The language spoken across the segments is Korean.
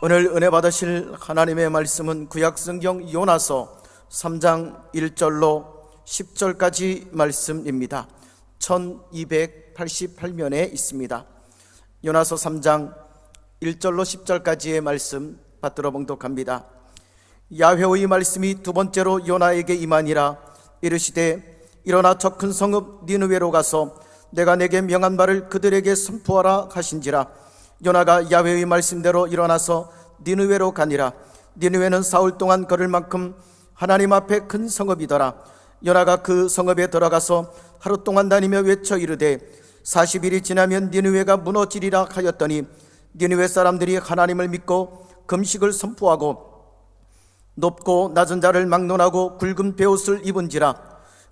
오늘 은혜 받으실 하나님의 말씀은 구약성경 요나서 3장 1절로 10절까지 말씀입니다. 1288면에 있습니다. 요나서 3장 1절로 10절까지의 말씀 받들어 봉독합니다. 야훼의 말씀이 두 번째로 요나에게 임하니라. 이르시되 일어나 저 큰 성읍 니느웨로 가서 내가 내게 명한 말을 그들에게 선포하라 하신지라. 요나가 야훼의 말씀대로 일어나서 니느웨로 가니라. 니느웨는 사흘 동안 걸을 만큼 하나님 앞에 큰 성읍이더라. 요나가 그 성읍에 들어가서 하루 동안 다니며 외쳐 이르되 40일이 지나면 니느웨가 무너지리라 하였더니 니느웨 사람들이 하나님을 믿고 금식을 선포하고 높고 낮은 자를 막론하고 굵은 베옷을 입은지라.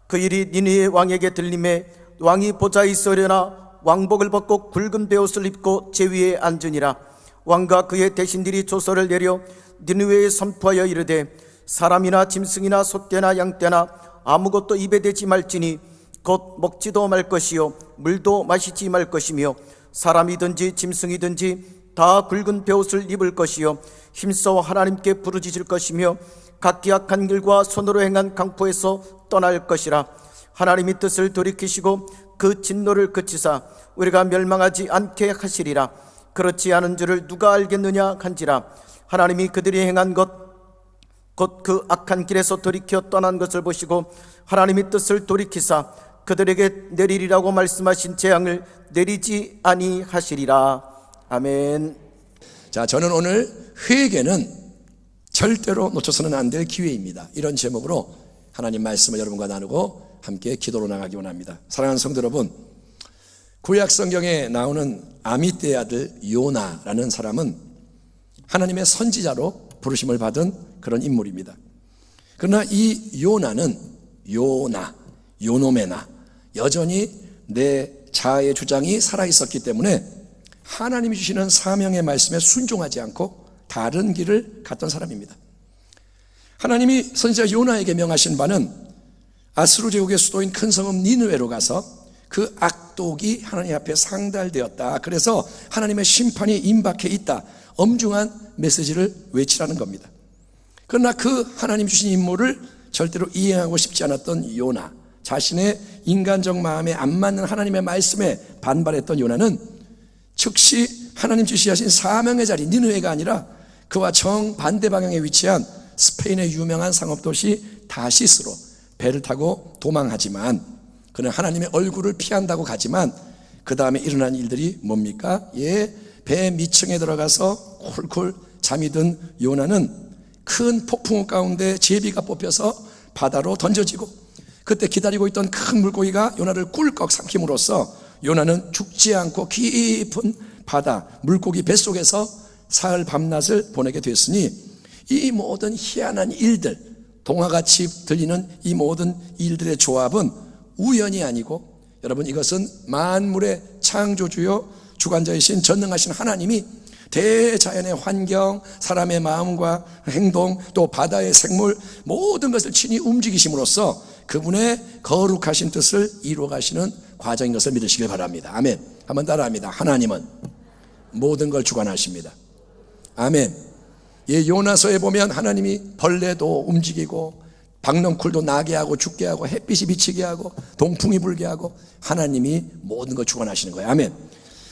그 일이 니느웨 왕에게 들림에 왕이 보좌에 있으려나 왕복을 벗고 굵은 베옷을 입고 제 위에 앉으니라. 왕과 그의 대신들이 조서를 내려 니느웨에 선포하여 이르되 사람이나 짐승이나 소떼나 양떼나 아무것도 입에 대지 말지니 곧 먹지도 말 것이요 물도 마시지 말 것이며 사람이든지 짐승이든지 다 굵은 베옷을 입을 것이요 힘써 하나님께 부르짖을 것이며 각기 악한 길과 손으로 행한 강포에서 떠날 것이라. 하나님이 뜻을 돌이키시고 그 진노를 그치사 우리가 멸망하지 않게 하시리라. 그렇지 않은 줄을 누가 알겠느냐 한지라. 하나님이 그들이 행한 것 곧 그 악한 길에서 돌이켜 떠난 것을 보시고 하나님이 뜻을 돌이키사 그들에게 내리리라고 말씀하신 재앙을 내리지 아니하시리라. 아멘. 자, 저는 오늘 회개는 절대로 놓쳐서는 안 될 기회입니다. 이런 제목으로 하나님 말씀을 여러분과 나누고 함께 기도로 나가기 원합니다. 사랑하는 성도 여러분, 구약 성경에 나오는 아미떼의 아들 요나라는 사람은 하나님의 선지자로 부르심을 받은 그런 인물입니다. 그러나 이 요나는 요노메나 여전히 내 자아의 주장이 살아있었기 때문에 하나님이 주시는 사명의 말씀에 순종하지 않고 다른 길을 갔던 사람입니다. 하나님이 선지자 요나에게 명하신 바는 아스루 제국의 수도인 큰 성읍 니느웨로 가서 그 악독이 하나님 앞에 상달되었다. 그래서 하나님의 심판이 임박해 있다. 엄중한 메시지를 외치라는 겁니다. 그러나 그 하나님 주신 임무를 절대로 이행하고 싶지 않았던 요나, 자신의 인간적 마음에 안 맞는 하나님의 말씀에 반발했던 요나는 즉시 하나님 지시하신 사명의 자리 니느웨가 아니라 그와 정반대 방향에 위치한 스페인의 유명한 상업도시 다시스로 배를 타고 도망하지만, 그는 하나님의 얼굴을 피한다고 가지만 그 다음에 일어난 일들이 뭡니까? 배 밑층에 들어가서 쿨쿨 잠이 든 요나는 큰 폭풍우 가운데 제비가 뽑혀서 바다로 던져지고, 그때 기다리고 있던 큰 물고기가 요나를 꿀꺽 삼킴으로써 요나는 죽지 않고 깊은 바다 물고기 뱃속에서 사흘 밤낮을 보내게 됐으니, 이 모든 희한한 일들, 동화같이 들리는 이 모든 일들의 조합은 우연이 아니고, 여러분, 이것은 만물의 창조주요 주관자이신 전능하신 하나님이 대자연의 환경, 사람의 마음과 행동, 또 바다의 생물 모든 것을 친히 움직이심으로써 그분의 거룩하신 뜻을 이루어가시는 과정인 것을 믿으시길 바랍니다. 아멘. 한번 따라합니다. 하나님은 모든 걸 주관하십니다. 아멘. 요나서에 보면 하나님이 벌레도 움직이고 박넝쿨도 나게 하고 죽게 하고 햇빛이 비치게 하고 동풍이 불게 하고 하나님이 모든 걸 주관하시는 거예요. 아멘.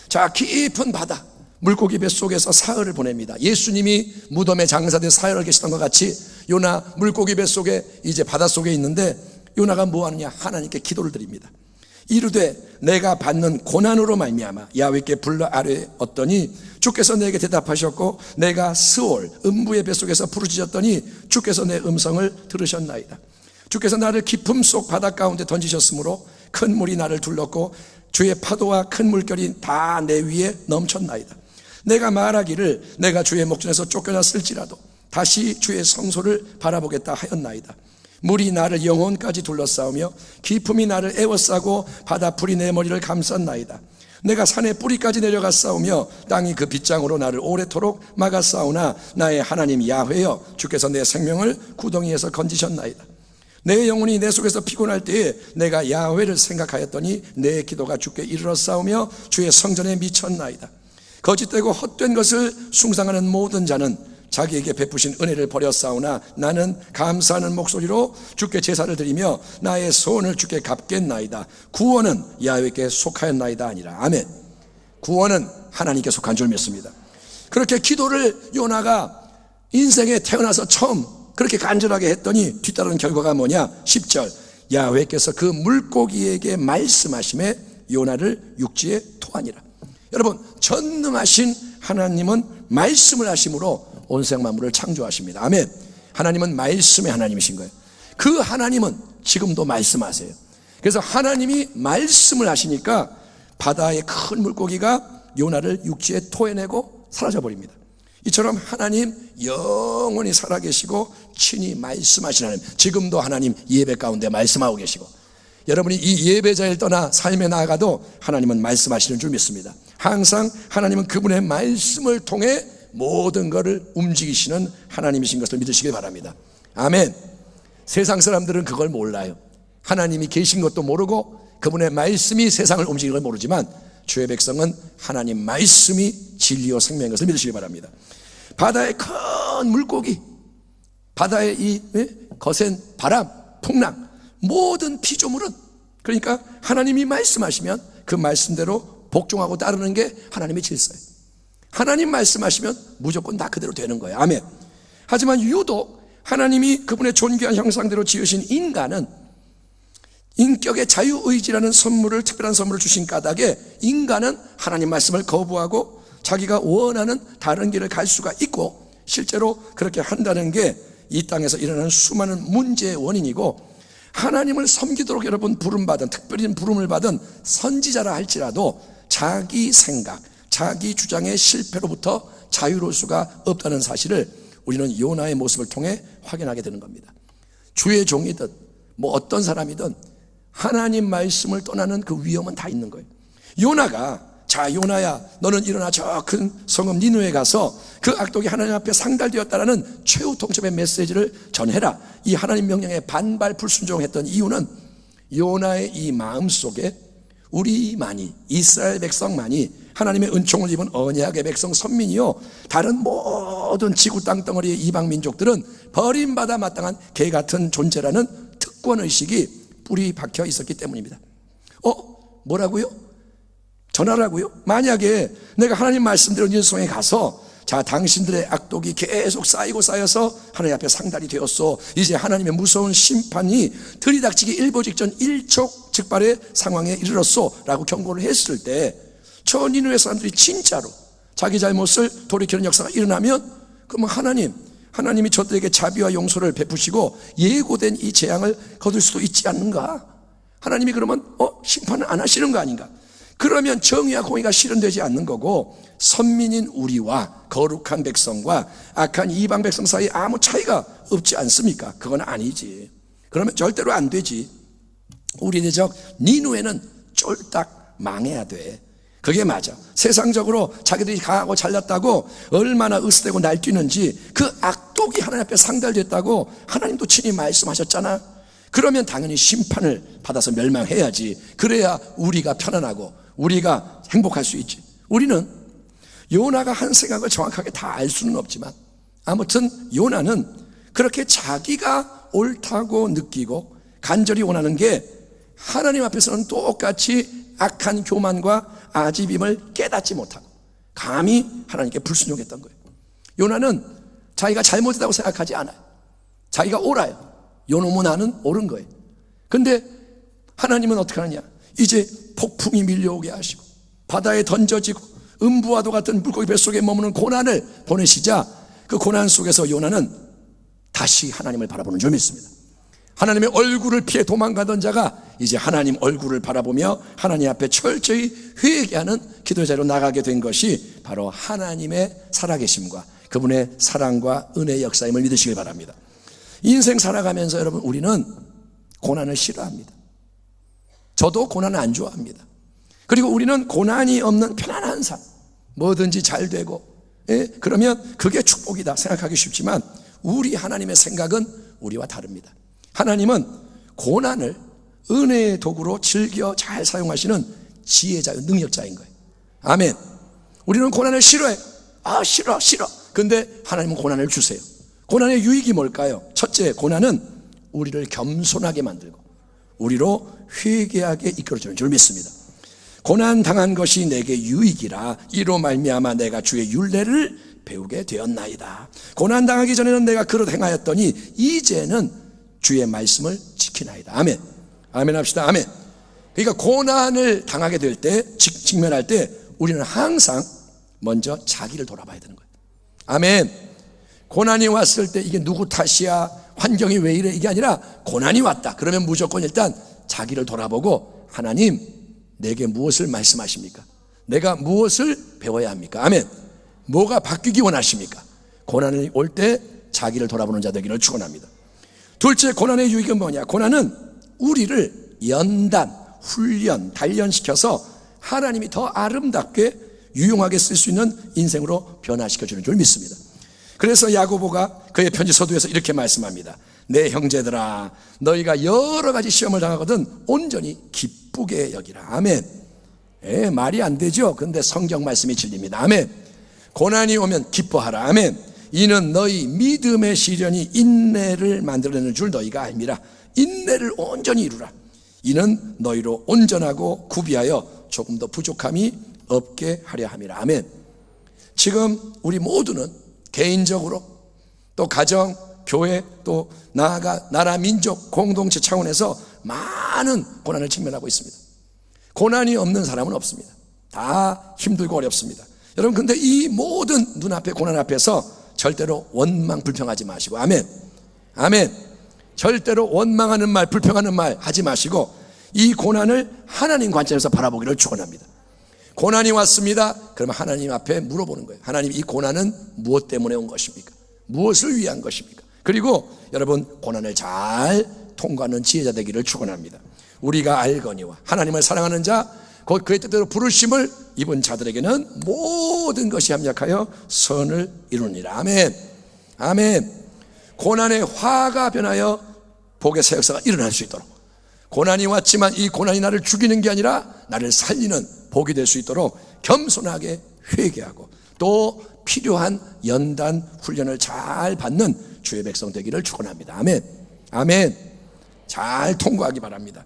자, 깊은 바다 물고기 뱃속에서 사흘을 보냅니다. 예수님이 무덤에 장사돼 사흘을 계시던 것 같이 요나 물고기 뱃속에 이제 바닷속에 있는데 요나가 뭐 하느냐? 하나님께 기도를 드립니다. 이르되 내가 받는 고난으로 말미암아 야훼께 불러 아뢰었더니 주께서 내게 대답하셨고 내가 스올 음부의 뱃속에서 부르짖었더니 주께서 내 음성을 들으셨나이다. 주께서 나를 깊음 속 바다 가운데 던지셨으므로 큰 물이 나를 둘렀고 주의 파도와 큰 물결이 다 내 위에 넘쳤나이다. 내가 말하기를 내가 주의 목전에서 쫓겨났을지라도 다시 주의 성소를 바라보겠다 하였나이다. 물이 나를 영혼까지 둘러싸우며 깊음이 나를 에워싸고 바다 불이 내 머리를 감쌌나이다. 내가 산의 뿌리까지 내려가 싸우며 땅이 그 빗장으로 나를 오래도록 막아 싸우나 나의 하나님 야훼여 주께서 내 생명을 구덩이에서 건지셨나이다. 내 영혼이 내 속에서 피곤할 때에 내가 야훼를 생각하였더니 내 기도가 주께 이르러 싸우며 주의 성전에 미쳤나이다. 거짓되고 헛된 것을 숭상하는 모든 자는 자기에게 베푸신 은혜를 버렸사오나 나는 감사하는 목소리로 주께 제사를 드리며 나의 소원을 주께 갚겠나이다. 구원은 야훼께 속하였나이다 아니라. 아멘. 구원은 하나님께 속한 줄 믿습니다. 그렇게 기도를 요나가 인생에 태어나서 처음 그렇게 간절하게 했더니 뒤따르는 결과가 뭐냐? 10절 야훼께서 그 물고기에게 말씀하심에 요나를 육지에 토하니라. 여러분, 전능하신 하나님은 말씀을 하심으로 온 세상 만물을 창조하십니다. 아멘. 하나님은 말씀의 하나님이신 거예요. 그 하나님은 지금도 말씀하세요. 그래서 하나님이 말씀을 하시니까 바다의 큰 물고기가 요나를 육지에 토해내고 사라져버립니다. 이처럼 하나님 영원히 살아계시고 친히 말씀하시는 하나님, 지금도 하나님 예배 가운데 말씀하고 계시고, 여러분이 이 예배자를 떠나 삶에 나아가도 하나님은 말씀하시는 줄 믿습니다. 항상 하나님은 그분의 말씀을 통해 모든 것을 움직이시는 하나님이신 것을 믿으시길 바랍니다. 아멘. 세상 사람들은 그걸 몰라요. 하나님이 계신 것도 모르고 그분의 말씀이 세상을 움직이는 걸 모르지만 주의 백성은 하나님 말씀이 진리요 생명인 것을 믿으시기 바랍니다. 바다의 큰 물고기, 바다의 이 거센 바람, 풍랑, 모든 피조물은, 그러니까 하나님이 말씀하시면 그 말씀대로 복종하고 따르는 게 하나님의 질서예요. 하나님 말씀하시면 무조건 다 그대로 되는 거예요. 아멘. 하지만 유독 하나님이 그분의 존귀한 형상대로 지으신 인간은 인격의 자유의지라는 선물을, 특별한 선물을 주신 까닭에 인간은 하나님 말씀을 거부하고 자기가 원하는 다른 길을 갈 수가 있고, 실제로 그렇게 한다는 게 이 땅에서 일어나는 수많은 문제의 원인이고, 하나님을 섬기도록 여러분 부름받은, 특별히 부름을 받은 선지자라 할지라도 자기 생각, 자기 주장의 실패로부터 자유로울 수가 없다는 사실을 우리는 요나의 모습을 통해 확인하게 되는 겁니다. 주의 종이든 뭐 어떤 사람이든 하나님 말씀을 떠나는 그 위험은 다 있는 거예요. 요나가, 자 요나야 너는 일어나 저 큰 성읍 니느웨에 가서 그 악독이 하나님 앞에 상달되었다라는 최후 통첩의 메시지를 전해라, 이 하나님 명령에 반발 불순종했던 이유는 요나의 이 마음속에 우리만이, 이스라엘 백성만이 하나님의 은총을 입은 언약의 백성 선민이요, 다른 모든 지구 땅덩어리의 이방 민족들은 버림받아 마땅한 개 같은 존재라는 특권의식이 뿌리 박혀 있었기 때문입니다. 뭐라고요? 전하라고요? 만약에 내가 하나님 말씀대로 니느웨에 가서, 자 당신들의 악독이 계속 쌓이고 쌓여서 하나님 앞에 상달이 되었어, 이제 하나님의 무서운 심판이 들이닥치기 일보 직전 일촉즉발의 상황에 이르렀소 라고 경고를 했을 때, 저 니느웨 사람들이 진짜로 자기 잘못을 돌이키는 역사가 일어나면, 그러면 하나님이 저들에게 자비와 용서를 베푸시고 예고된 이 재앙을 거둘 수도 있지 않는가? 하나님이 그러면 심판을 안 하시는 거 아닌가? 그러면 정의와 공의가 실현되지 않는 거고, 선민인 우리와 거룩한 백성과 악한 이방 백성 사이에 아무 차이가 없지 않습니까? 그건 아니지. 그러면 절대로 안 되지. 우리 대적 니느웨는 쫄딱 망해야 돼. 그게 맞아. 세상적으로 자기들이 강하고 잘났다고 얼마나 으스대고 날뛰는지, 그 악독이 하나님 앞에 상달됐다고 하나님도 친히 말씀하셨잖아. 그러면 당연히 심판을 받아서 멸망해야지. 그래야 우리가 편안하고 우리가 행복할 수 있지. 우리는 요나가 한 생각을 정확하게 다 알 수는 없지만, 아무튼 요나는 그렇게 자기가 옳다고 느끼고 간절히 원하는 게 하나님 앞에서는 똑같이 악한 교만과 아집임을 깨닫지 못하고 감히 하나님께 불순종했던 거예요. 요나는 자기가 잘못했다고 생각하지 않아요. 자기가 옳아요. 요놈은 나는 옳은 거예요. 근데 하나님은 어떻게 하느냐? 이제 폭풍이 밀려오게 하시고 바다에 던져지고 음부와도 같은 물고기 뱃속에 머무는 고난을 보내시자, 그 고난 속에서 요나는 다시 하나님을 바라보는 줄 믿습니다. 하나님의 얼굴을 피해 도망가던 자가 이제 하나님 얼굴을 바라보며 하나님 앞에 철저히 회개하는 기도의 자리로 나가게 된 것이 바로 하나님의 살아계심과 그분의 사랑과 은혜의 역사임을 믿으시길 바랍니다. 인생 살아가면서 여러분, 우리는 고난을 싫어합니다. 저도 고난을 안 좋아합니다. 그리고 우리는 고난이 없는 편안한 삶, 뭐든지 잘 되고, 그러면 그게 축복이다 생각하기 쉽지만, 우리 하나님의 생각은 우리와 다릅니다. 하나님은 고난을 은혜의 도구로 즐겨 잘 사용하시는 지혜자요, 능력자인 거예요. 아멘. 우리는 고난을 싫어해요. 싫어. 근데 하나님은 고난을 주세요. 고난의 유익이 뭘까요? 첫째, 고난은 우리를 겸손하게 만들고 우리로 회개하게 이끌어주는 줄 믿습니다. 고난 당한 것이 내게 유익이라 이로 말미암아 내가 주의 율례를 배우게 되었나이다. 고난 당하기 전에는 내가 그릇 행하였더니 이제는 주의 말씀을 지키나이다. 아멘. 아멘 합시다. 아멘. 그러니까 고난을 당하게 될 때, 직면할 때 우리는 항상 먼저 자기를 돌아봐야 되는 거예요. 아멘. 고난이 왔을 때 이게 누구 탓이야, 환경이 왜 이래, 이게 아니라 고난이 왔다 그러면 무조건 일단 자기를 돌아보고, 하나님 내게 무엇을 말씀하십니까? 내가 무엇을 배워야 합니까? 아멘. 뭐가 바뀌기 원하십니까? 고난이 올 때 자기를 돌아보는 자 되기를 축원합니다. 둘째, 고난의 유익은 뭐냐? 고난은 우리를 연단, 훈련, 단련시켜서 하나님이 더 아름답게 유용하게 쓸 수 있는 인생으로 변화시켜주는 줄 믿습니다. 그래서 야고보가 그의 편지 서두에서 이렇게 말씀합니다. 내 형제들아, 너희가 여러 가지 시험을 당하거든 온전히 기쁘게 여기라. 아멘. 말이 안 되죠. 근데 성경 말씀이 진리입니다. 아멘. 고난이 오면 기뻐하라. 아멘. 이는 너희 믿음의 시련이 인내를 만들어내는 줄 너희가 알미라. 인내를 온전히 이루라. 이는 너희로 온전하고 구비하여 조금 더 부족함이 없게 하려 함이라. 아멘. 지금 우리 모두는 개인적으로 또 가정, 교회, 또 나아가 나라, 민족, 공동체 차원에서 많은 고난을 직면하고 있습니다. 고난이 없는 사람은 없습니다. 다 힘들고 어렵습니다. 여러분, 근데 이 모든 눈앞의 고난 앞에서 절대로 원망, 불평하지 마시고, 아멘. 아멘. 절대로 원망하는 말, 불평하는 말 하지 마시고 이 고난을 하나님 관점에서 바라보기를 축원합니다. 고난이 왔습니다. 그러면 하나님 앞에 물어보는 거예요. 하나님, 이 고난은 무엇 때문에 온 것입니까? 무엇을 위한 것입니까? 그리고 여러분, 고난을 잘 통과하는 지혜자 되기를 축원합니다. 우리가 알거니와 하나님을 사랑하는 자, 곧 그의 뜻대로 부르심을 입은 자들에게는 모든 것이 합력하여 선을 이루니라. 아멘. 아멘. 고난의 화가 변하여 복의 새 역사가 일어날 수 있도록, 고난이 왔지만 이 고난이 나를 죽이는 게 아니라 나를 살리는 복이 될 수 있도록 겸손하게 회개하고 또 필요한 연단 훈련을 잘 받는 주의 백성 되기를 축원합니다. 아멘. 아멘. 잘 통과하기 바랍니다.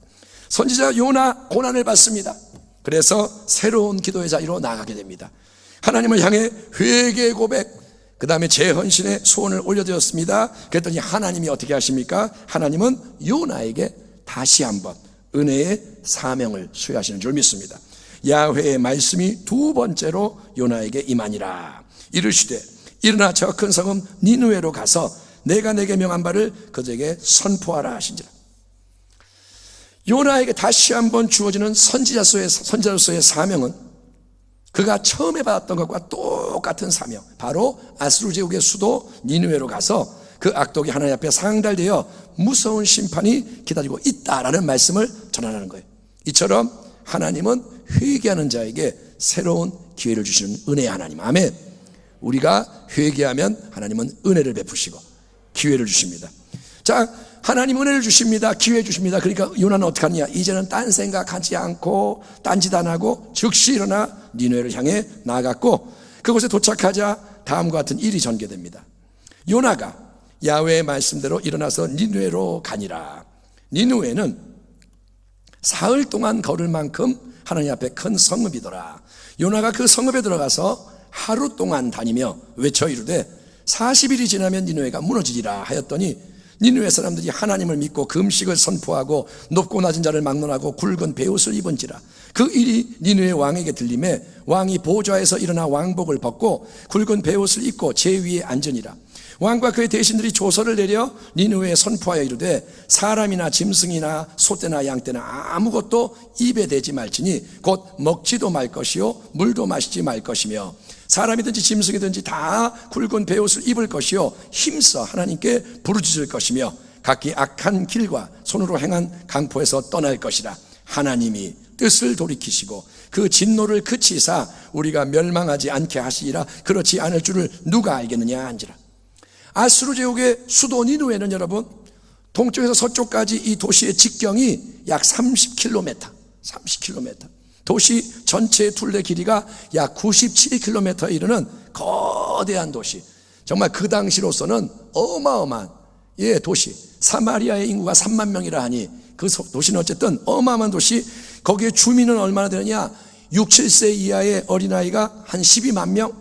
선지자 요나 고난을 받습니다. 그래서 새로운 기도의 자리로 나가게 됩니다. 하나님을 향해 회개 고백, 그 다음에 재헌신의 소원을 올려드렸습니다. 그랬더니 하나님이 어떻게 하십니까? 하나님은 요나에게 다시 한번 은혜의 사명을 수여하시는 줄 믿습니다. 야훼의 말씀이 두 번째로 요나에게 임하니라. 이르시되 일어나 저 큰 성읍 니느웨로 가서 내가 내게 명한 바를 그들에게 선포하라 하신지라. 요나에게 다시 한번 주어지는 선지자로서의 사명은 그가 처음에 받았던 것과 똑같은 사명, 바로 아수르 제국의 수도 니느웨로 가서 그 악독이 하나님 앞에 상달되어 무서운 심판이 기다리고 있다라는 말씀을 전하는 거예요. 이처럼 하나님은 회개하는 자에게 새로운 기회를 주시는 은혜의 하나님. 아멘. 우리가 회개하면 하나님은 은혜를 베푸시고 기회를 주십니다. 자, 하나님 은혜를 주십니다. 기회 주십니다. 그러니까 요나는 어떻게 하느냐? 이제는 딴 생각하지 않고 딴짓 안 하고 즉시 일어나 니느웨를 향해 나아갔고, 그곳에 도착하자 다음과 같은 일이 전개됩니다. 요나가 야훼의 말씀대로 일어나서 니느웨로 가니라. 니느웨는 사흘 동안 걸을 만큼 하나님 앞에 큰 성읍이더라. 요나가 그 성읍에 들어가서 하루 동안 다니며 외쳐 이르되 40일이 지나면 니느웨가 무너지리라 하였더니, 니느웨 사람들이 하나님을 믿고 금식을 선포하고 높고 낮은 자를 막론하고 굵은 베옷을 입은지라. 그 일이 니느웨 왕에게 들림에 왕이 보좌에서 일어나 왕복을 벗고 굵은 베옷을 입고 제 위에 앉으니라. 왕과 그의 대신들이 조서를 내려 니느웨에 선포하여 이르되 사람이나 짐승이나 소떼나 양떼나 아무것도 입에 대지 말지니 곧 먹지도 말 것이요 물도 마시지 말 것이며 사람이든지 짐승이든지 다 굵은 베옷을 입을 것이요 힘써 하나님께 부르짖을 것이며 각기 악한 길과 손으로 행한 강포에서 떠날 것이라. 하나님이 뜻을 돌이키시고 그 진노를 그치사 우리가 멸망하지 않게 하시리라. 그렇지 않을 줄을 누가 알겠느냐 한지라. 아수르 제국의 수도 니느웨는 여러분, 동쪽에서 서쪽까지 이 도시의 직경이 약 30km. 도시 전체의 둘레 길이가 약 97km에 이르는 거대한 도시, 정말 그 당시로서는 어마어마한 도시. 사마리아의 인구가 3만 명이라 하니 그 도시는 어쨌든 어마어마한 도시. 거기에 주민은 얼마나 되느냐, 6, 7세 이하의 어린아이가 한 12만 명,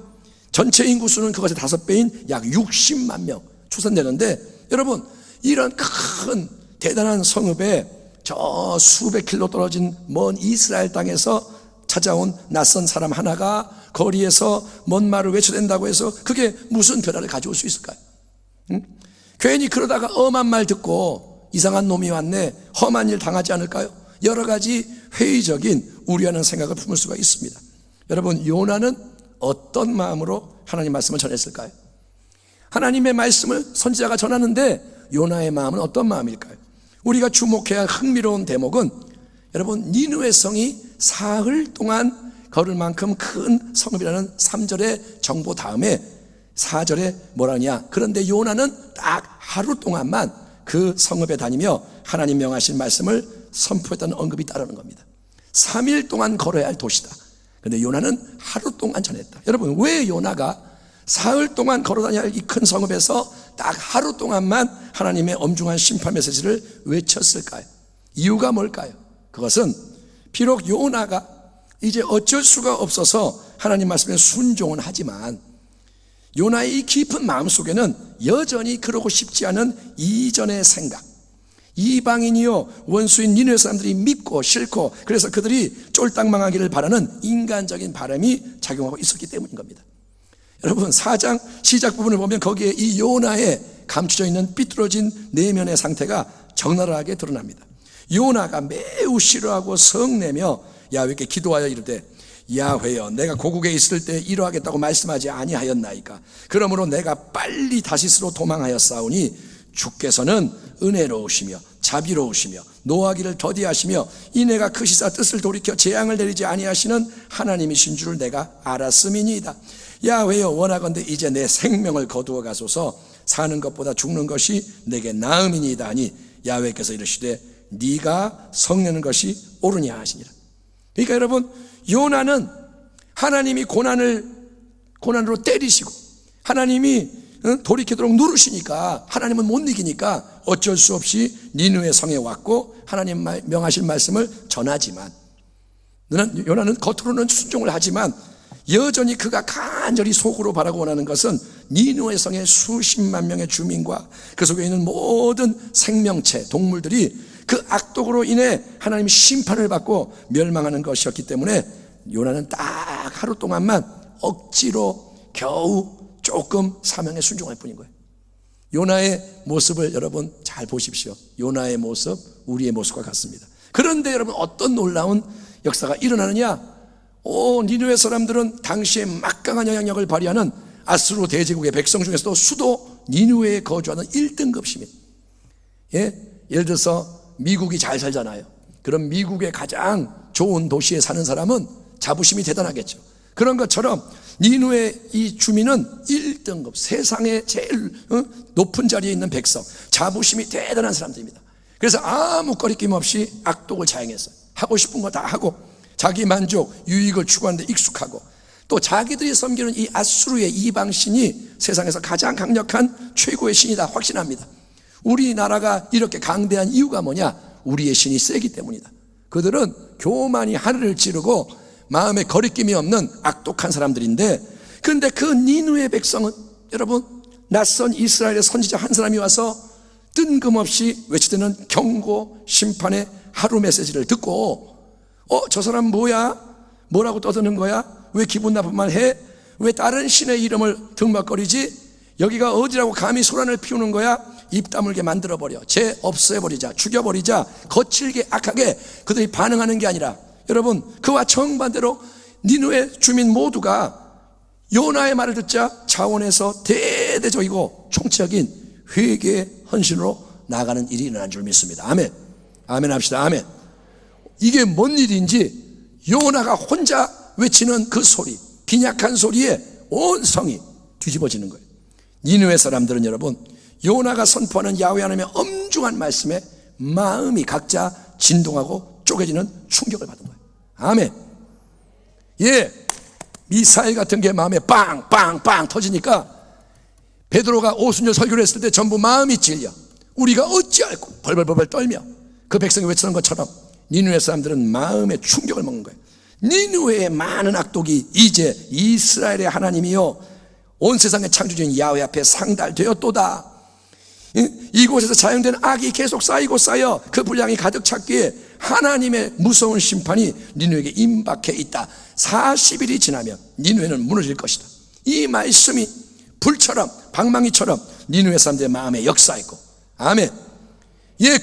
전체 인구수는 그것의 5배인 약 60만 명 추산되는데, 여러분 이런 큰 대단한 성읍에 저 수백 킬로 떨어진 먼 이스라엘 땅에서 찾아온 낯선 사람 하나가 거리에서 뭔 말을 외쳐댄다고 해서 그게 무슨 변화를 가져올 수 있을까요? 괜히 그러다가 엄한 말 듣고 이상한 놈이 왔네, 험한 일 당하지 않을까요? 여러 가지 회의적인 우려하는 생각을 품을 수가 있습니다. 여러분, 요나는 어떤 마음으로 하나님 말씀을 전했을까요? 하나님의 말씀을 선지자가 전하는데 요나의 마음은 어떤 마음일까요? 우리가 주목해야 할 흥미로운 대목은, 여러분, 니느웨 성이 사흘 동안 걸을 만큼 큰 성읍이라는 3절의 정보 다음에 4절에 뭐라 하냐, 그런데 요나는 딱 하루 동안만 그 성읍에 다니며 하나님 명하신 말씀을 선포했다는 언급이 따르는 겁니다. 3일 동안 걸어야 할 도시다. 그런데 요나는 하루 동안 전했다. 여러분, 왜 요나가 사흘 동안 걸어다녀야 할 이 큰 성읍에서 딱 하루 동안만 하나님의 엄중한 심판 메시지를 외쳤을까요? 이유가 뭘까요? 그것은 비록 요나가 이제 어쩔 수가 없어서 하나님 말씀에 순종은 하지만 요나의 이 깊은 마음속에는 여전히 그러고 싶지 않은 이전의 생각, 이방인이요 원수인 니느웨 사람들이 밉고 싫고 그래서 그들이 쫄딱 망하기를 바라는 인간적인 바람이 작용하고 있었기 때문인 겁니다. 여러분, 4장 시작 부분을 보면 거기에 이 요나에 감추져 있는 삐뚤어진 내면의 상태가 적나라하게 드러납니다. 요나가 매우 싫어하고 성내며 야훼께 기도하여 이르되, 야훼여, 내가 고국에 있을 때 이러하겠다고 말씀하지 아니하였나이까? 그러므로 내가 빨리 다시스로 도망하였사오니 주께서는 은혜로우시며 자비로우시며 노하기를 더디하시며 이 내가 크시사 뜻을 돌이켜 재앙을 내리지 아니하시는 하나님이신 줄을 내가 알았음이니이다. 야훼여, 원하건대 이제 내 생명을 거두어 가소서. 사는 것보다 죽는 것이 내게 나음이니이다 하니 야훼께서 이르시되 네가 성내는 것이 옳으냐 하시니라. 그러니까 여러분, 요나는 하나님이 고난으로 때리시고 하나님이 돌이키도록 누르시니까, 하나님은 못 이기니까 어쩔 수 없이 니느웨 성에 왔고 하나님 명하실 말씀을 전하지만, 요나는 겉으로는 순종을 하지만 여전히 그가 간절히 속으로 바라고 원하는 것은 니느웨 성의 수십만 명의 주민과 그 속에 있는 모든 생명체, 동물들이 그 악독으로 인해 하나님의 심판을 받고 멸망하는 것이었기 때문에 요나는 딱 하루 동안만 억지로 겨우 조금 사명에 순종할 뿐인 거예요. 요나의 모습을 여러분 잘 보십시오. 요나의 모습, 우리의 모습과 같습니다. 그런데 여러분, 어떤 놀라운 역사가 일어나느냐? 니느웨 사람들은 당시에 막강한 영향력을 발휘하는 아수르 대제국의 백성 중에서도 수도 니느웨에 거주하는 1등급 시민. 예를 들어서 미국이 잘 살잖아요. 그럼 미국의 가장 좋은 도시에 사는 사람은 자부심이 대단하겠죠. 그런 것처럼 니느웨 이 주민은 1등급, 세상에 제일 높은 자리에 있는 백성, 자부심이 대단한 사람들입니다. 그래서 아무 거리낌 없이 악독을 자행했어요. 하고 싶은 거 다 하고 자기 만족, 유익을 추구하는 데 익숙하고, 또 자기들이 섬기는 이 아수르의 이방신이 세상에서 가장 강력한 최고의 신이다 확신합니다. 우리나라가 이렇게 강대한 이유가 뭐냐? 우리의 신이 세기 때문이다. 그들은 교만이 하늘을 찌르고 마음에 거리낌이 없는 악독한 사람들인데, 그런데 그 니느웨 백성은 여러분, 낯선 이스라엘의 선지자 한 사람이 와서 뜬금없이 외치되는 경고, 심판의 하루 메시지를 듣고, 저 사람 뭐야? 뭐라고 떠드는 거야? 왜 기분 나쁜 말 해? 왜 다른 신의 이름을 등박거리지? 여기가 어디라고 감히 소란을 피우는 거야? 입 다물게 만들어버려, 죄 없애버리자, 죽여버리자, 거칠게 악하게 그들이 반응하는 게 아니라, 여러분, 그와 정반대로 니느웨 주민 모두가 요나의 말을 듣자 자원에서 대대적이고 총체적인 회개의 헌신으로 나아가는 일이 일어난 줄 믿습니다. 아멘. 아멘 합시다. 아멘. 이게 뭔 일인지 요나가 혼자 외치는 그 소리, 빈약한 소리에 온 성이 뒤집어지는 거예요. 니느웨 사람들은 여러분, 요나가 선포하는 야훼 하나님의 엄중한 말씀에 마음이 각자 진동하고 쪼개지는 충격을 받은 거예요. 아멘. 미사일 같은 게 마음에 빵빵빵 터지니까 베드로가 오순절 설교를 했을 때 전부 마음이 찔려 우리가 어찌할꼬 벌벌벌 떨며 그 백성이 외치는 것처럼 니느웨 사람들은 마음의 충격을 먹는 거예요. 니느웨의 많은 악독이 이제 이스라엘의 하나님이요 온 세상의 창조주인 야훼 앞에 상달되었도다. 이곳에서 자연된 악이 계속 쌓이고 쌓여 그 분량이 가득 찼기에 하나님의 무서운 심판이 니느웨에게 임박해 있다. 40일이 지나면 니느웨는 무너질 것이다. 이 말씀이 불처럼 방망이처럼 니느웨 사람들의 마음에 역사했고, 아멘.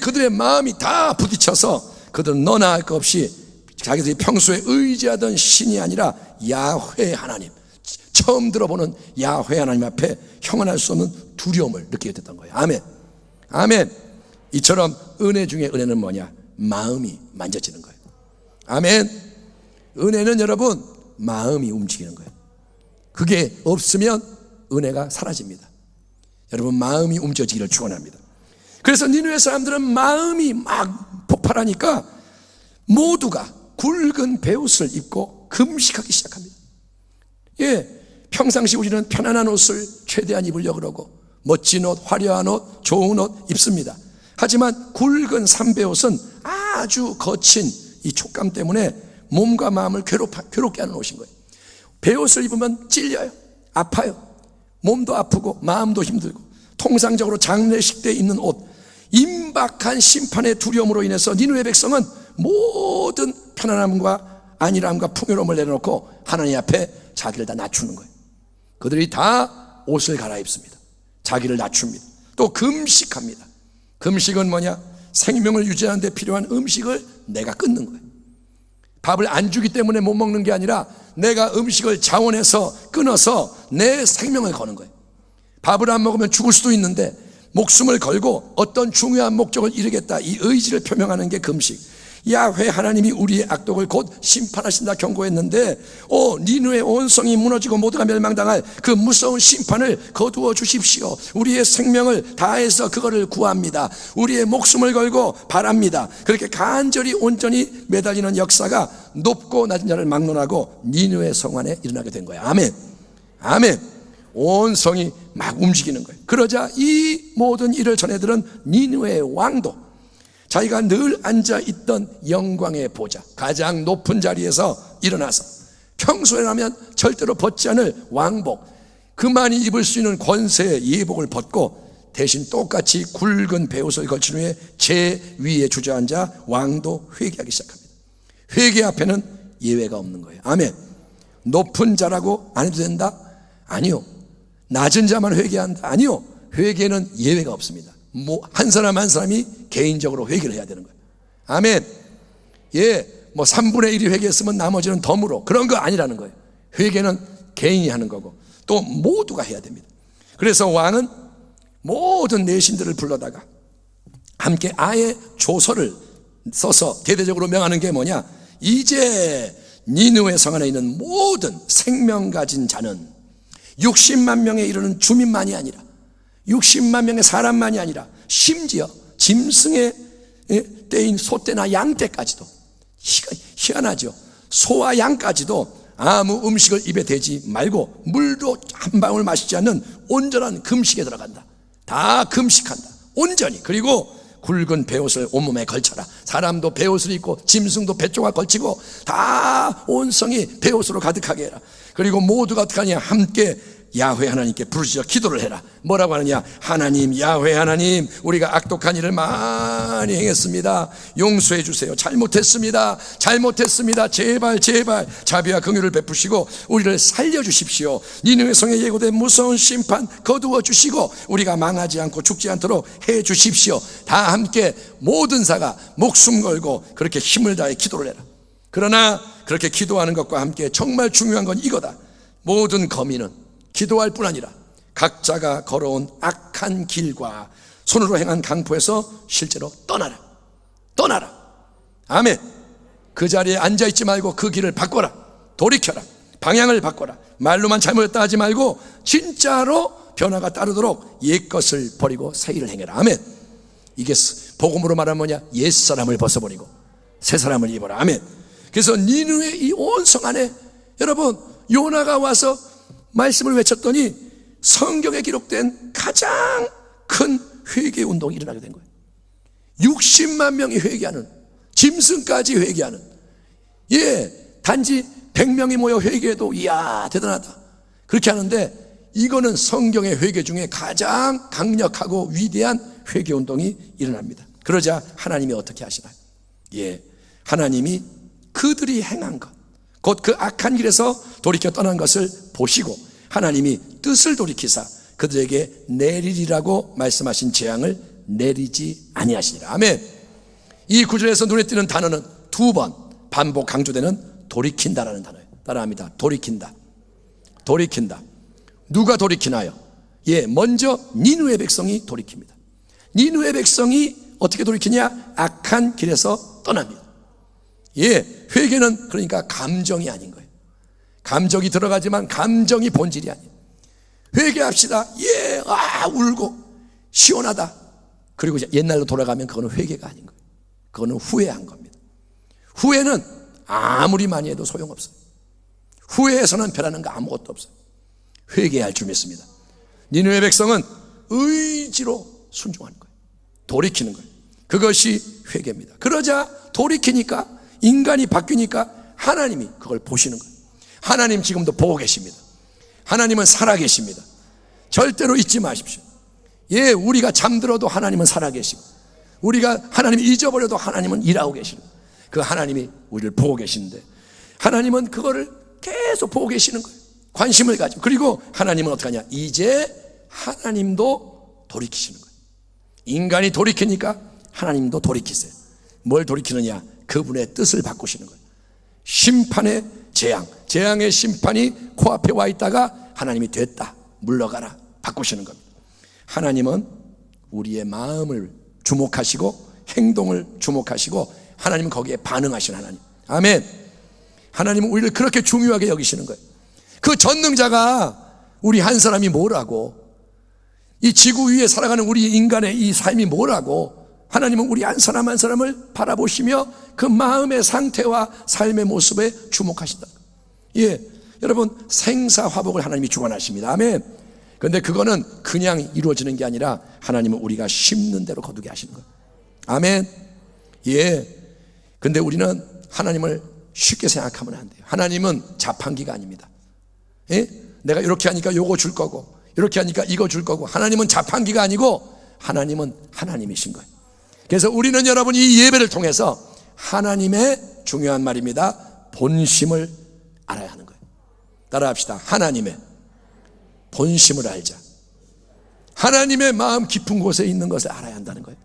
그들의 마음이 다 부딪혀서 그들은 너나 할 것 없이 자기들이 평소에 의지하던 신이 아니라 야훼 하나님, 처음 들어보는 야훼 하나님 앞에 형언할 수 없는 두려움을 느끼게 됐던 거예요. 아멘. 아멘. 이처럼 은혜 중에 은혜는 뭐냐? 마음이 만져지는 거예요. 아멘. 은혜는 여러분 마음이 움직이는 거예요. 그게 없으면 은혜가 사라집니다. 여러분 마음이 움직이기를 축원합니다. 그래서 니느웨 사람들은 마음이 막 폭발하니까 모두가 굵은 베옷을 입고 금식하기 시작합니다. 평상시 우리는 편안한 옷을 최대한 입으려고 그러고 멋진 옷, 화려한 옷, 좋은 옷 입습니다. 하지만 굵은 삼베옷은 아주 거친 이 촉감 때문에 몸과 마음을 괴롭게 하는 옷인 거예요. 베옷을 입으면 찔려요. 아파요. 몸도 아프고 마음도 힘들고. 통상적으로 장례식 때 입는 옷, 임박한 심판의 두려움으로 인해서 니느웨 백성은 모든 편안함과 안일함과 풍요로움을 내려놓고 하나님 앞에 자기를 다 낮추는 거예요. 그들이 다 옷을 갈아입습니다. 자기를 낮춥니다. 또 금식합니다. 금식은 뭐냐? 생명을 유지하는 데 필요한 음식을 내가 끊는 거예요. 밥을 안 주기 때문에 못 먹는 게 아니라 내가 음식을 자원해서 끊어서 내 생명을 거는 거예요. 밥을 안 먹으면 죽을 수도 있는데 목숨을 걸고 어떤 중요한 목적을 이루겠다, 이 의지를 표명하는 게 금식. 야훼 하나님이 우리의 악독을 곧 심판하신다 경고했는데 니느웨 온 성이 무너지고 모두가 멸망당할 그 무서운 심판을 거두어 주십시오. 우리의 생명을 다해서 그거를 구합니다. 우리의 목숨을 걸고 바랍니다. 그렇게 간절히 온전히 매달리는 역사가 높고 낮은 자를 막론하고 니느웨 성 안에 일어나게 된 거예요. 아멘. 아멘. 온 성이 막 움직이는 거예요. 그러자 이 모든 일을 전해들은 니느웨의 왕도 자기가 늘 앉아있던 영광의 보좌, 가장 높은 자리에서 일어나서 평소에라면 절대로 벗지 않을 왕복, 그만이 입을 수 있는 권세의 예복을 벗고 대신 똑같이 굵은 베옷을 걸친 후에 제 위에 주저앉아 왕도 회개하기 시작합니다. 회개 앞에는 예외가 없는 거예요. 아멘. 높은 자라고 안 해도 된다? 아니요. 낮은 자만 회개한다? 아니요. 회개는 예외가 없습니다. 한 사람 한 사람이 개인적으로 회개를 해야 되는 거예요. 아멘. 3분의 1이 회개했으면 나머지는 덤으로, 그런 거 아니라는 거예요. 회개는 개인이 하는 거고 또 모두가 해야 됩니다. 그래서 왕은 모든 내신들을 불러다가 함께 아예 조서를 써서 대대적으로 명하는 게 뭐냐? 이제 니느웨 성 안에 있는 모든 생명 가진 자는 60만 명에 이르는 주민만이 아니라 60만 명의 사람만이 아니라 심지어 짐승의 떼인 소떼나 양떼까지도, 희한하죠. 소와 양까지도 아무 음식을 입에 대지 말고 물도 한 방울 마시지 않는 온전한 금식에 들어간다. 다 금식한다. 온전히. 그리고 굵은 베옷을 온몸에 걸쳐라. 사람도 베옷을 입고 짐승도 배조각 걸치고 다 온성이 베옷으로 가득하게 해라. 그리고 모두가 어떻게 하냐? 함께 야훼 하나님께 부르짖어 기도를 해라. 뭐라고 하느냐? 하나님, 야훼 하나님, 우리가 악독한 일을 많이 행했습니다. 용서해 주세요. 잘못했습니다. 제발 자비와 긍휼을 베푸시고 우리를 살려주십시오. 니느웨 성에 예고된 무서운 심판 거두어 주시고 우리가 망하지 않고 죽지 않도록 해 주십시오. 다 함께 모든 사가 목숨 걸고 그렇게 힘을 다해 기도를 해라. 그러나 그렇게 기도하는 것과 함께 정말 중요한 건 이거다. 모든 거민은 기도할 뿐 아니라 각자가 걸어온 악한 길과 손으로 행한 강포에서 실제로 떠나라. 아멘. 그 자리에 앉아있지 말고 그 길을 바꿔라. 돌이켜라. 방향을 바꿔라. 말로만 잘못했다 하지 말고 진짜로 변화가 따르도록 옛것을 버리고 새 일을 행해라. 아멘. 이게 복음으로 말하면 뭐냐? 옛사람을 벗어버리고 새 사람을 입어라. 아멘. 그래서 니느웨 이 온 성 안에 여러분, 요나가 와서 말씀을 외쳤더니 성경에 기록된 가장 큰 회개 운동이 일어나게 된 거예요. 60만 명이 회개하는, 짐승까지 회개하는, 단지 100명이 모여 회개해도 이야 대단하다 그렇게 하는데, 이거는 성경의 회개 중에 가장 강력하고 위대한 회개 운동이 일어납니다. 그러자 하나님이 어떻게 하시나요? 하나님이 그들이 행한 것, 곧 그 악한 길에서 돌이켜 떠난 것을 보시고 하나님이 뜻을 돌이키사 그들에게 내리리라고 말씀하신 재앙을 내리지 아니하시니라. 아멘. 이 구절에서 눈에 띄는 단어는 2번 반복 강조되는 돌이킨다라는 단어예요. 따라합니다. 돌이킨다. 돌이킨다. 누가 돌이키나요? 먼저 니느웨 백성이 돌이킵니다. 니느웨 백성이 어떻게 돌이키냐? 악한 길에서 떠납니다. 회개는 그러니까 감정이 아닌 거예요. 감정이 들어가지만 감정이 본질이 아니에요. 회개합시다. 울고 시원하다. 그리고 이제 옛날로 돌아가면 그거는 회개가 아닌 거예요. 그거는 후회한 겁니다. 후회는 아무리 많이 해도 소용없어요. 후회해서는 변하는 거 아무것도 없어요. 회개할 줄 믿습니다. 니느웨 백성은 의지로 순종하는 거예요. 돌이키는 거예요. 그것이 회개입니다. 그러자 돌이키니까, 인간이 바뀌니까 하나님이 그걸 보시는 거예요. 하나님 지금도 보고 계십니다. 하나님은 살아계십니다. 절대로 잊지 마십시오. 우리가 잠들어도 하나님은 살아계시고, 우리가 하나님이 잊어버려도 하나님은 일하고 계시는 거예요. 그 하나님이 우리를 보고 계시는데, 하나님은 그거를 계속 보고 계시는 거예요. 관심을 가지고. 그리고 하나님은 어떻게 하냐? 이제 하나님도 돌이키시는 거예요. 인간이 돌이키니까 하나님도 돌이키세요. 뭘 돌이키느냐? 그분의 뜻을 바꾸시는 거예요. 심판의 재앙의 심판이 코앞에 와 있다가 하나님이 됐다, 물러가라, 바꾸시는 겁니다. 하나님은 우리의 마음을 주목하시고 행동을 주목하시고, 하나님은 거기에 반응하시는 하나님. 아멘. 하나님은 우리를 그렇게 중요하게 여기시는 거예요. 그 전능자가 우리 한 사람이 뭐라고, 이 지구 위에 살아가는 우리 인간의 이 삶이 뭐라고, 하나님은 우리 한 사람 한 사람을 바라보시며 그 마음의 상태와 삶의 모습에 주목하신다. 여러분, 생사화복을 하나님이 주관하십니다. 아멘. 그런데 그거는 그냥 이루어지는 게 아니라 하나님은 우리가 심는 대로 거두게 하시는 거예요. 아멘. 근데 우리는 하나님을 쉽게 생각하면 안 돼요. 하나님은 자판기가 아닙니다. 내가 이렇게 하니까 요거 줄 거고, 이렇게 하니까 이거 줄 거고. 하나님은 자판기가 아니고 하나님은 하나님이신 거예요. 그래서 우리는 여러분, 이 예배를 통해서 하나님의, 중요한 말입니다, 본심을 알아야 하는 거예요. 따라합시다. 하나님의 본심을 알자. 하나님의 마음 깊은 곳에 있는 것을 알아야 한다는 거예요.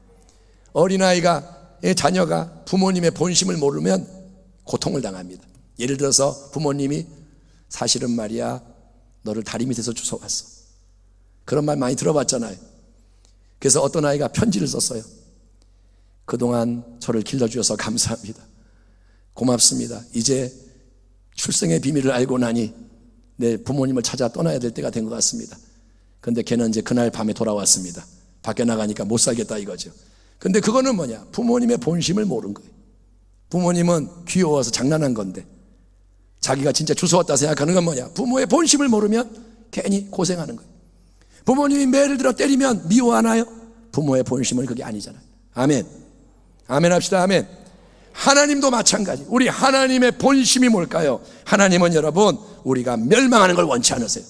자녀가 부모님의 본심을 모르면 고통을 당합니다. 예를 들어서 부모님이 사실은 말이야, 너를 다리 밑에서 주워왔어. 그런 말 많이 들어봤잖아요. 그래서 어떤 아이가 편지를 썼어요. 그동안 저를 길러주셔서 감사합니다. 고맙습니다. 이제 출생의 비밀을 알고 나니 내 부모님을 찾아 떠나야 될 때가 된 것 같습니다. 근데 걔는 이제 그날 밤에 돌아왔습니다. 밖에 나가니까 못 살겠다 이거죠. 근데 그거는 뭐냐? 부모님의 본심을 모른 거예요. 부모님은 귀여워서 장난한 건데, 자기가 진짜 주워왔다 생각하는 건 뭐냐? 부모의 본심을 모르면 괜히 고생하는 거예요. 부모님이 매를 들어 때리면 미워하나요? 부모의 본심은 그게 아니잖아요. 아멘. 아멘 합시다. 아멘. 하나님도 마찬가지. 우리 하나님의 본심이 뭘까요? 하나님은 여러분, 우리가 멸망하는 걸 원치 않으세요.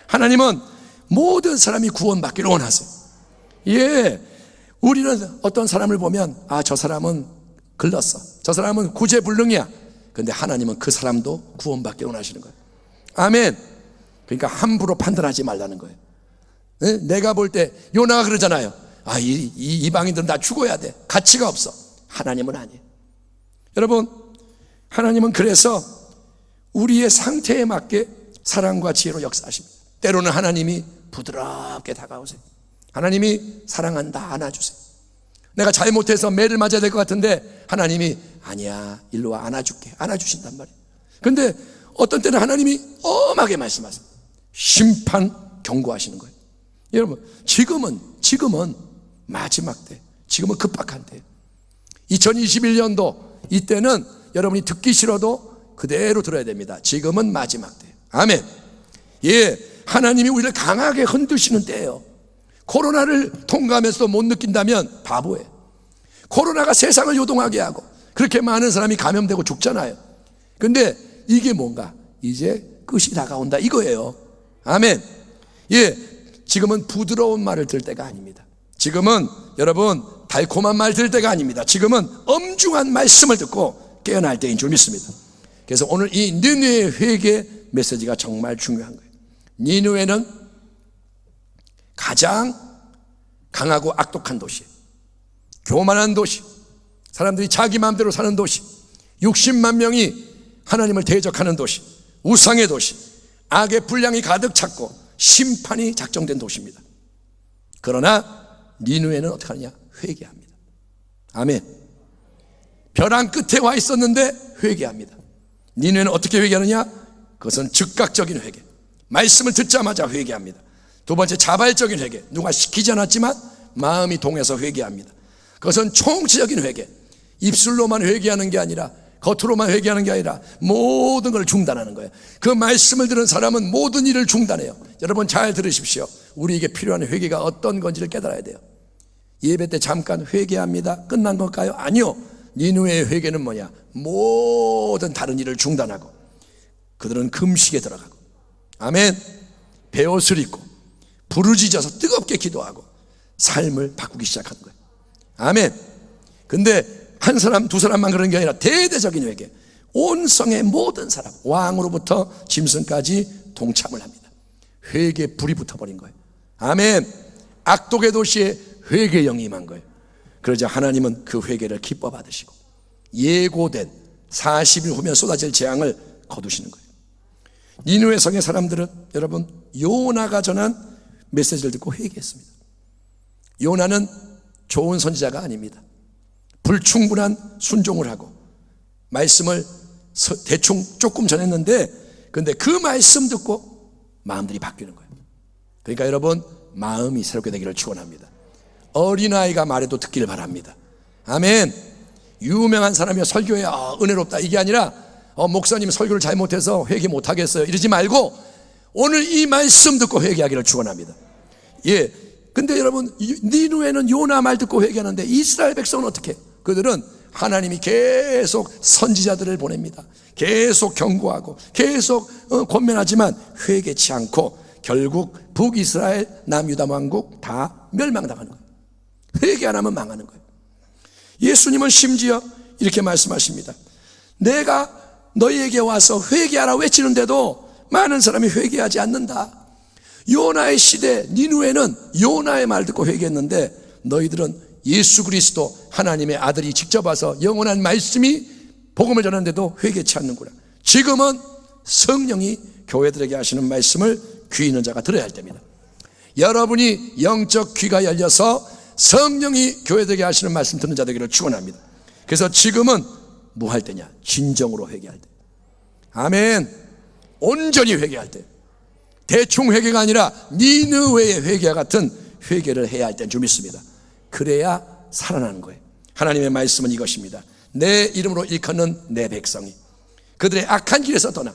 하나님은 모든 사람이 구원받기를 원하세요. 우리는 어떤 사람을 보면, 저 사람은 글렀어, 저 사람은 구제불능이야. 근데 하나님은 그 사람도 구원받기를 원하시는 거예요. 아멘. 그러니까 함부로 판단하지 말라는 거예요. 내가 볼 때 요나가 그러잖아요. 이 이방인들은 다 죽어야 돼, 가치가 없어. 하나님은 아니에요. 여러분, 하나님은 그래서 우리의 상태에 맞게 사랑과 지혜로 역사하십니다. 때로는 하나님이 부드럽게 다가오세요. 하나님이 사랑한다, 안아주세요. 내가 잘못해서 매를 맞아야 될 것 같은데 하나님이 아니야, 일로 와, 안아줄게, 안아주신단 말이에요. 근데 어떤 때는 하나님이 엄하게 말씀하세요. 심판 경고하시는 거예요. 여러분, 지금은 마지막 때, 지금은 급박한 때, 2021년도 이때는 여러분이 듣기 싫어도 그대로 들어야 됩니다. 지금은 마지막 때예요. 아멘. 예, 하나님이 우리를 강하게 흔드시는 때예요. 코로나를 통과하면서도 못 느낀다면 바보예요. 코로나가 세상을 요동하게 하고 그렇게 많은 사람이 감염되고 죽잖아요. 근데 이게 뭔가 이제 끝이 다가온다 이거예요. 아멘. 예, 지금은 부드러운 말을 들을 때가 아닙니다. 지금은 여러분 달콤한 말 들을 때가 아닙니다. 지금은 엄중한 말씀을 듣고 깨어날 때인 줄 믿습니다. 그래서 오늘 이 니느웨 회개 메시지가 정말 중요한 거예요. 니느웨는 가장 강하고 악독한 도시, 교만한 도시, 사람들이 자기 마음대로 사는 도시, 60만 명이 하나님을 대적하는 도시, 우상의 도시, 악의 분량이 가득 찼고 심판이 작정된 도시입니다. 그러나 니느웨는 어떻게 하느냐? 회개합니다. 아멘. 벼랑 끝에 와 있었는데 회개합니다. 니느웨는 어떻게 회개하느냐? 그것은 즉각적인 회개, 말씀을 듣자마자 회개합니다. 두 번째, 자발적인 회개, 누가 시키지 않았지만 마음이 동해서 회개합니다. 그것은 총체적인 회개, 입술로만 회개하는 게 아니라, 겉으로만 회개하는 게 아니라 모든 걸 중단하는 거예요. 그 말씀을 들은 사람은 모든 일을 중단해요. 여러분 잘 들으십시오. 우리에게 필요한 회개가 어떤 건지를 깨달아야 돼요. 예배 때 잠깐 회개합니다. 끝난 걸까요? 아니요. 니느웨의 회개는 뭐냐? 모든 다른 일을 중단하고 그들은 금식에 들어가고, 아멘, 베옷을 입고 부르짖어서 뜨겁게 기도하고 삶을 바꾸기 시작하는 거예요. 아멘. 근데 한 사람 두 사람만 그런 게 아니라 대대적인 회개, 온 성의 모든 사람, 왕으로부터 짐승까지 동참을 합니다. 회개에 불이 붙어버린 거예요. 아멘. 악독의 도시에 회개의 영이 임한 거예요. 그러자 하나님은 그 회개를 기뻐 받으시고 예고된 40일 후면 쏟아질 재앙을 거두시는 거예요. 니느웨 성의 사람들은 여러분 요나가 전한 메시지를 듣고 회개했습니다. 요나는 좋은 선지자가 아닙니다. 불충분한 순종을 하고 말씀을 대충 조금 전했는데, 근데 그 말씀 듣고 마음들이 바뀌는 거예요. 그러니까 여러분 마음이 새롭게 되기를 축원합니다. 어린아이가 말해도 듣기를 바랍니다. 아멘. 유명한 사람이 설교에 은혜롭다 이게 아니라 목사님 설교를 잘못해서 회개 못하겠어요 이러지 말고 오늘 이 말씀 듣고 회개하기를 축원합니다. 예. 근데 여러분 니느웨는 요나 말 듣고 회개하는데 이스라엘 백성은 어떻게 해요? 그들은 하나님이 계속 선지자들을 보냅니다. 계속 경고하고 계속 권면하지만 회개치 않고 결국 북이스라엘 남유다 왕국 다 멸망당하는 거예요. 회개 안 하면 망하는 거예요. 예수님은 심지어 이렇게 말씀하십니다. 내가 너희에게 와서 회개하라 외치는데도 많은 사람이 회개하지 않는다. 요나의 시대 니느웨는 요나의 말 듣고 회개했는데 너희들은 예수 그리스도 하나님의 아들이 직접 와서 영원한 말씀이 복음을 전하는데도 회개치 않는구나. 지금은 성령이 교회들에게 하시는 말씀을 귀 있는 자가 들어야 할 때입니다. 여러분이 영적 귀가 열려서 성령이 교회들에게 하시는 말씀 듣는 자 되기를 축원합니다. 그래서 지금은 뭐 할 때냐? 진정으로 회개할 때. 아멘. 온전히 회개할 때. 대충 회개가 아니라 니느웨의 회개와 같은 회개를 해야 할 때인 줄 믿습니다. 그래야 살아나는 거예요. 하나님의 말씀은 이것입니다. 내 이름으로 일컫는 내 백성이 그들의 악한 길에서 떠나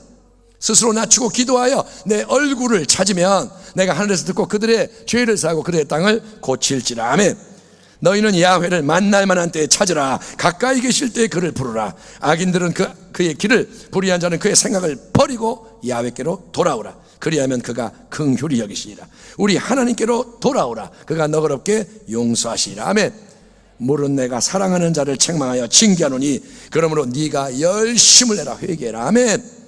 스스로 낮추고 기도하여 내 얼굴을 찾으면 내가 하늘에서 듣고 그들의 죄를 사하고 그들의 땅을 고칠지라. 아멘. 너희는 야훼를 만날 만한 때에 찾으라. 가까이 계실 때에 그를 부르라. 악인들은 그의 길을, 불의한 자는 그의 생각을 버리고 야훼께로 돌아오라. 그리하면 그가 긍휼히 여기시리라. 우리 하나님께로 돌아오라. 그가 너그럽게 용서하시리라. 아멘. 물은 내가 사랑하는 자를 책망하여 징계하노니 그러므로 네가 열심을 내라. 회개해라. 아멘.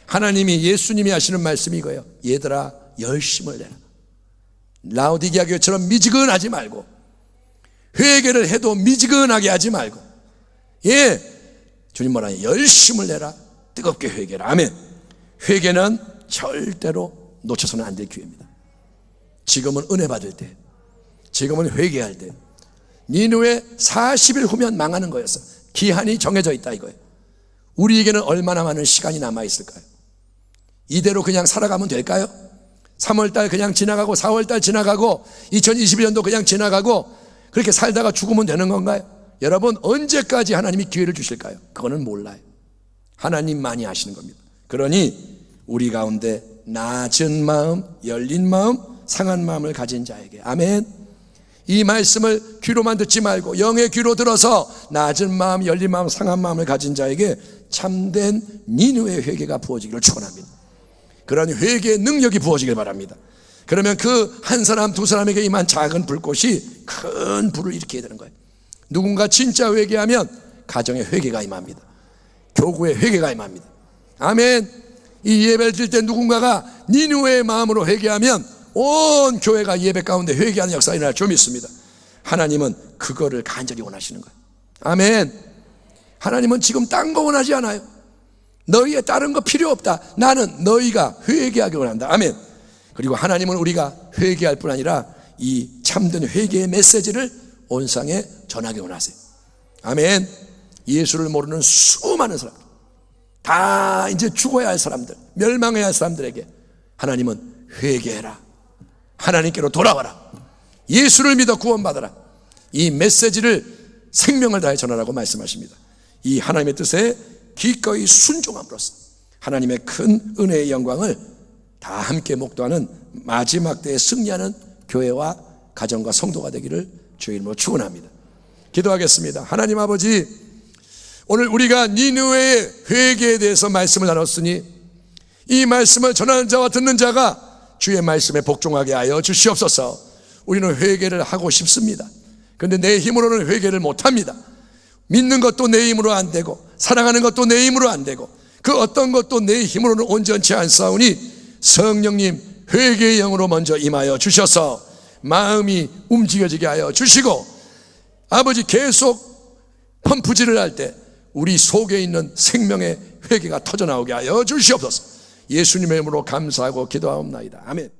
하나님이, 예수님이 하시는 말씀이 이거예요. 얘들아 열심을 내라. 라오디게아 교회처럼 미지근하지 말고, 회개를 해도 미지근하게 하지 말고, 예, 주님 뭐라, 열심을 내라. 뜨겁게 회개라. 아멘. 회개는 절대로 놓쳐서는 안 될 기회입니다. 지금은 은혜 받을 때, 지금은 회개할 때. 니느웨 40일 후면 망하는 거였어. 기한이 정해져 있다 이거예요. 우리에게는 얼마나 많은 시간이 남아있을까요? 이대로 그냥 살아가면 될까요? 3월달 그냥 지나가고 4월달 지나가고 2021년도 그냥 지나가고 그렇게 살다가 죽으면 되는 건가요? 여러분 언제까지 하나님이 기회를 주실까요? 그거는 몰라요. 하나님만이 아시는 겁니다. 그러니 우리 가운데 낮은 마음, 열린 마음, 상한 마음을 가진 자에게, 아멘, 이 말씀을 귀로만 듣지 말고 영의 귀로 들어서 낮은 마음, 열린 마음, 상한 마음을 가진 자에게 참된 니느웨의 회개가 부어지기를 축원합니다. 그런 회개의 능력이 부어지길 바랍니다. 그러면 그 한 사람 두 사람에게 임한 작은 불꽃이 큰 불을 일으키게 되는 거예요. 누군가 진짜 회개하면 가정의 회개가 임합니다. 교구의 회개가 임합니다. 아멘. 이 예배를 드릴 때 누군가가 니느웨의 마음으로 회개하면 온 교회가 예배 가운데 회개하는 역사가 일어날 줄 믿습니다. 하나님은 그거를 간절히 원하시는 거예요. 아멘. 하나님은 지금 딴 거 원하지 않아요. 너희의 다른 거 필요 없다. 나는 너희가 회개하기 원한다. 아멘. 그리고 하나님은 우리가 회개할 뿐 아니라 이 참된 회개의 메시지를 온 세상에 전하기 원하세요. 아멘. 예수를 모르는 수많은 사람들, 다 이제 죽어야 할 사람들, 멸망해야 할 사람들에게 하나님은 회개해라, 하나님께로 돌아와라, 예수를 믿어 구원받아라, 이 메시지를 생명을 다해 전하라고 말씀하십니다. 이 하나님의 뜻에 기꺼이 순종함으로써 하나님의 큰 은혜의 영광을 다 함께 목도하는 마지막 때에 승리하는 교회와 가정과 성도가 되기를 주의 이름으로 축원합니다. 기도하겠습니다. 하나님 아버지, 오늘 우리가 니느웨의 회개에 대해서 말씀을 나눴으니 이 말씀을 전하는 자와 듣는 자가 주의 말씀에 복종하게 하여 주시옵소서. 우리는 회개를 하고 싶습니다. 그런데 내 힘으로는 회개를 못합니다. 믿는 것도 내 힘으로 안 되고 사랑하는 것도 내 힘으로 안 되고 그 어떤 것도 내 힘으로는 온전치 않사오니 성령님 회개의 영으로 먼저 임하여 주셔서 마음이 움직여지게 하여 주시고, 아버지 계속 펌프질을 할 때 우리 속에 있는 생명의 회개가 터져나오게 하여 주시옵소서. 예수님의 이름으로 감사하고 기도하옵나이다. 아멘.